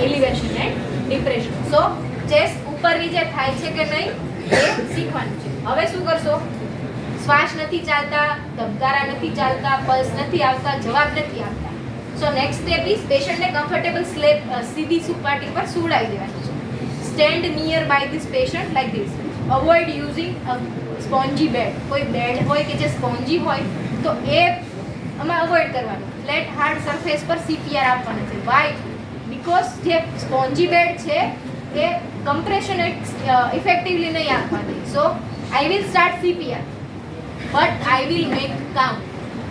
Elevation and depression. So chest ઉપરની જે થાય છે કે નહીં એ શીખવાનું છે. હવે શું કરશો? શ્વાસ નથી ચાલતા, ધબકારા નથી ચાલતા, પલ્સ નથી આવતા, જવાબ નથી આવતા. સો નેક્સ્ટ સ્ટેપ ઇઝ પેશન્ટને કમ્ફર્ટેબલ સ્લેપ સીધી સપાટી પર સુવડાવી દેવાનું છે. Stand near by this patient like this. Avoid using spongy bed. કોઈ બેડ હોય કે જે સ્પોન્જી હોય તો એ આમાં અવોઇડ કરવાનું. ફ્લેટ હાર્ડ સરફેસ પર CPR આપવાનું છે. વાય? બીકોઝ જે સ્પોન્જી બેડ છે એ કમ્પ્રેશન ઇફેક્ટિવલી નહીં આપવાની. So I will start CPR but I will make count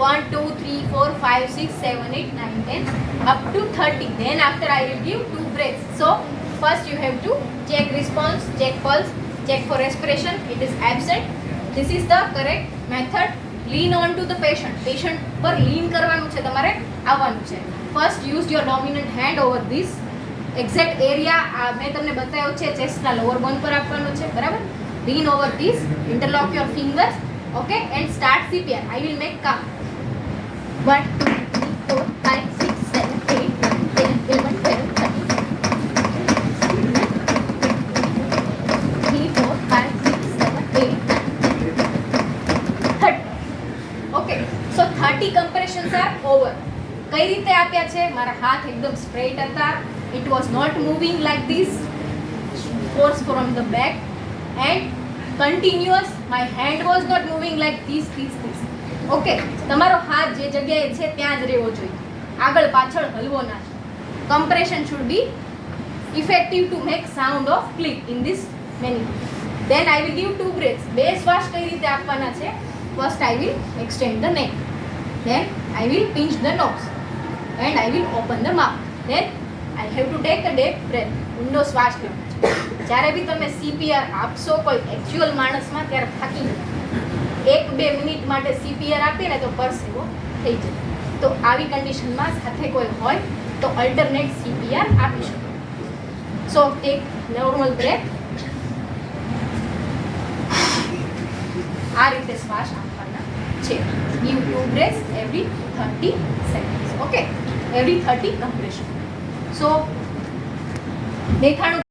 1 2 3 4 5 6 7 8 9 10 up to 30. Then after I will give 2 breaths. So first you have to check response, check pulse, check for respiration. It is absent. This is the correct method. Lean on to the patient. Patient પર lean કરવાનું છે, તમારે આવવાનું છે. First use your dominant hand over this exact area. મેં તમને બતાવ્યું છે ચેસ્ટના લોઅર બોન પર આપવાનું છે, બરાબર? Lean over this, interlock your fingers. Okay, and start CPR. I will make count 1 2 3 4 5 6 7 8 9 10 11 12 13 4 5 6 7 8 9 10 30. Okay, so 30 compressions are over. કઈ રીતે આપ્યા છે? મારા હાથ એકદમ સ્ટ્રેટ હતા. It was not moving like this. Force from the back and continuous. My hand was not moving like this. Okay, તમારો હાથ જે જગ્યાએ છે ત્યાં જ રહેવો જોઈએ, આગળ પાછળ હલવો ના. Compression should be effective to make sound of click in this many. Then I will give 2 breaths. બે શ્વાસ કઈ રીતે આપવાના છે? First I will extend the neck, then I will pinch the nose and I will open the mouth. Then I have to take a deep breath. ઊંડો શ્વાસ લેવાનો છે. જ્યારે બી તમે CPR આપશો કોઈ એકચ્યુઅલ માણસમાં ત્યારે થાકી જાય. 1-2 મિનિટ માટે CPR આપીએ ને તો પરસેવો થઈ જાય. તો આવી કન્ડિશનમાં સાથે કોઈ હોય તો અલ્ટરનેટ CPR આપી શકો. So take normal breath. આ રીતે શ્વાસ આપવાના છે. Give 2 breaths every 30 seconds. Okay, every 30 compression. So દેખાણું